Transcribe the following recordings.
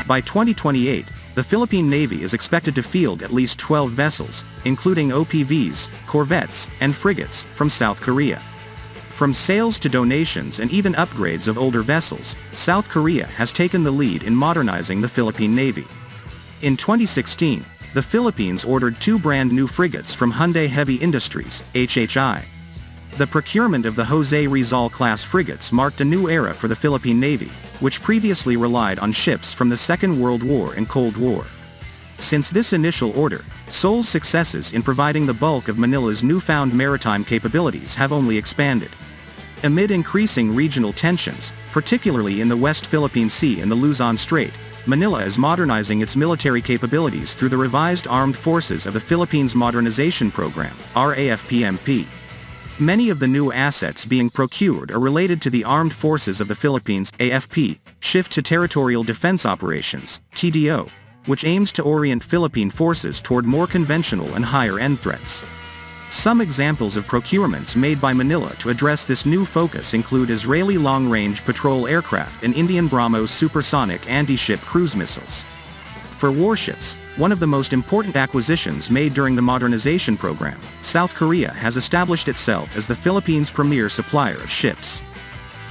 By 2028, the Philippine Navy is expected to field at least 12 vessels, including OPVs, corvettes, and frigates, from South Korea. From sales to donations and even upgrades of older vessels, South Korea has taken the lead in modernizing the Philippine Navy. In 2016, the Philippines ordered 2 brand new frigates from Hyundai Heavy Industries, HHI. The procurement of the Jose Rizal-class frigates marked a new era for the Philippine Navy, which previously relied on ships from the Second World War and Cold War. Since this initial order, Seoul's successes in providing the bulk of Manila's newfound maritime capabilities have only expanded. Amid increasing regional tensions, particularly in the West Philippine Sea and the Luzon Strait, Manila is modernizing its military capabilities through the revised Armed Forces of the Philippines Modernization Program, RAFPMP. Many of the new assets being procured are related to the Armed Forces of the Philippines, AFP, Shift to Territorial Defense Operations, TDO, which aims to orient Philippine forces toward more conventional and higher-end threats. Some examples of procurements made by Manila to address this new focus include Israeli long-range patrol aircraft and Indian BrahMos supersonic anti-ship cruise missiles. For warships, one of the most important acquisitions made during the modernization program, South Korea has established itself as the Philippines' premier supplier of ships.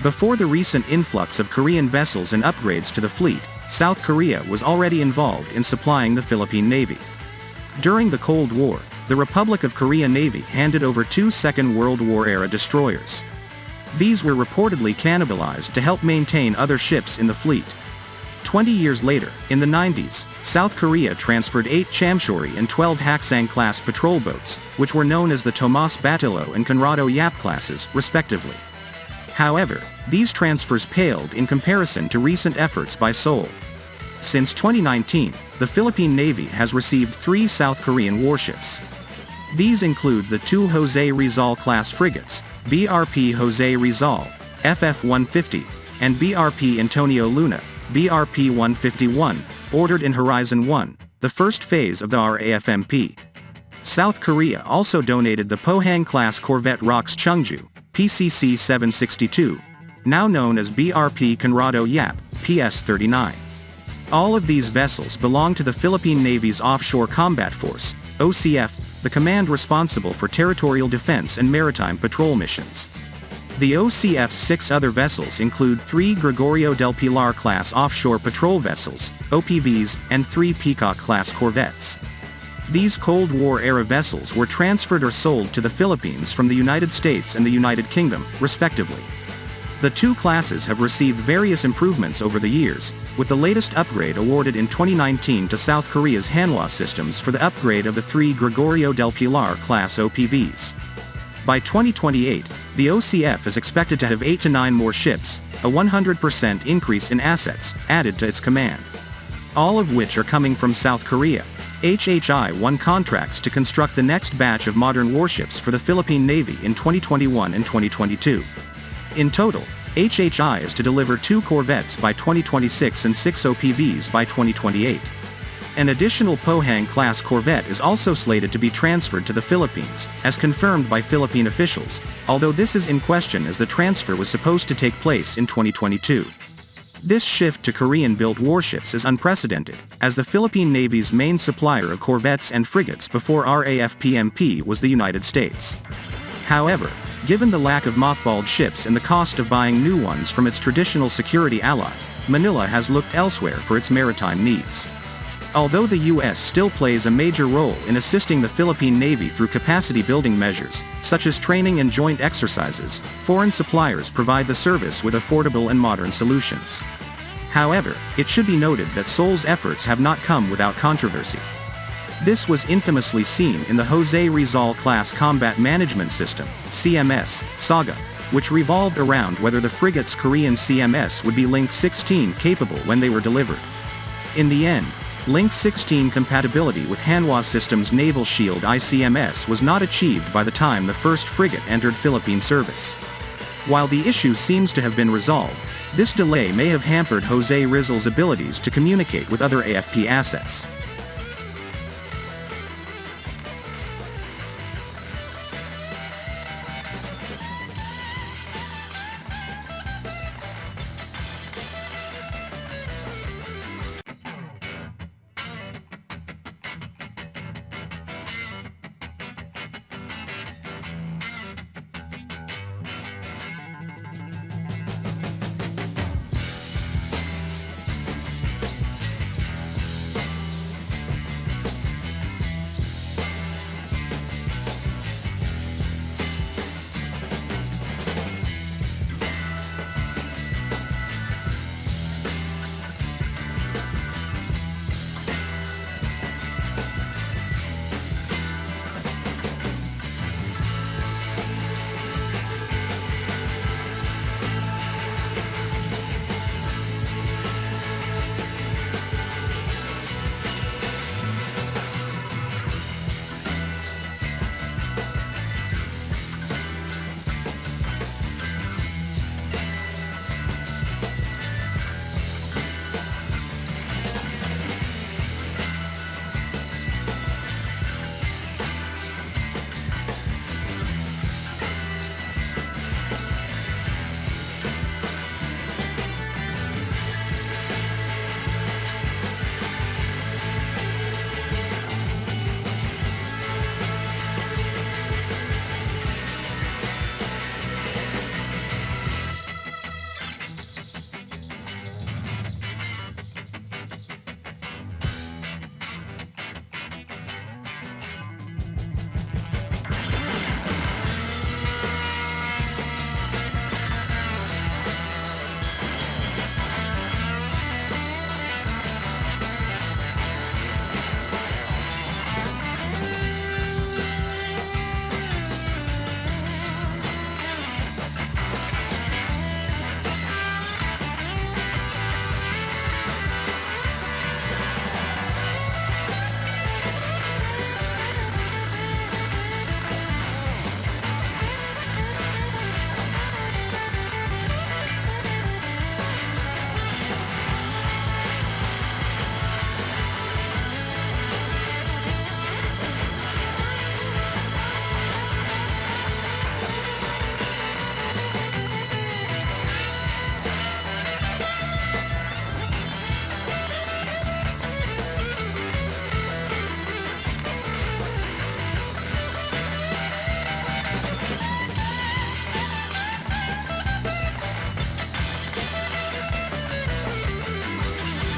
Before the recent influx of Korean vessels and upgrades to the fleet, South Korea was already involved in supplying the Philippine Navy. During the Cold War, the Republic of Korea Navy handed over 2 Second World War-era destroyers. These were reportedly cannibalized to help maintain other ships in the fleet. 20 years later, in the 90s, South Korea transferred 8 Chamshori and 12 Haksang-class patrol boats, which were known as the Tomas Batilo and Conrado Yap classes, respectively. However, these transfers paled in comparison to recent efforts by Seoul. Since 2019, the Philippine Navy has received 3 South Korean warships. These include the 2 Jose Rizal-class frigates, BRP Jose Rizal, FF-150, and BRP Antonio Luna, BRP 151, ordered in Horizon 1, the first phase of the RAFMP. South Korea also donated the Pohang-class corvette ROX Chungju, PCC 762, now known as BRP Conrado Yap, PS-39. All of these vessels belong to the Philippine Navy's Offshore Combat Force, OCF, the command responsible for territorial defense and maritime patrol missions. The OCF's 6 other vessels include 3 Gregorio del Pilar-class offshore patrol vessels, OPVs, and 3 Peacock-class corvettes. These Cold War-era vessels were transferred or sold to the Philippines from the United States and the United Kingdom, respectively. The 2 classes have received various improvements over the years, with the latest upgrade awarded in 2019 to South Korea's Hanwha Systems for the upgrade of the 3 Gregorio del Pilar-class OPVs. By 2028, the OCF is expected to have 8 to 9 more ships, a 100% increase in assets, added to its command. All of which are coming from South Korea. HHI won contracts to construct the next batch of modern warships for the Philippine Navy in 2021 and 2022. In total, HHI is to deliver 2 corvettes by 2026 and 6 OPVs by 2028. An additional Pohang-class corvette is also slated to be transferred to the Philippines, as confirmed by Philippine officials, although this is in question as the transfer was supposed to take place in 2022. This shift to Korean-built warships is unprecedented, as the Philippine Navy's main supplier of corvettes and frigates before RAFPMP was the United States. However, given the lack of mothballed ships and the cost of buying new ones from its traditional security ally, Manila has looked elsewhere for its maritime needs. Although the U.S. still plays a major role in assisting the Philippine Navy through capacity-building measures, such as training and joint exercises, foreign suppliers provide the service with affordable and modern solutions. However, it should be noted that Seoul's efforts have not come without controversy. This was infamously seen in the Jose Rizal-class Combat Management System, CMS, saga, which revolved around whether the frigate's Korean CMS would be Link 16 capable when they were delivered. In the end, Link 16 compatibility with Hanwha Systems' Naval Shield ICMS was not achieved by the time the first frigate entered Philippine service. While the issue seems to have been resolved, this delay may have hampered Jose Rizal's abilities to communicate with other AFP assets.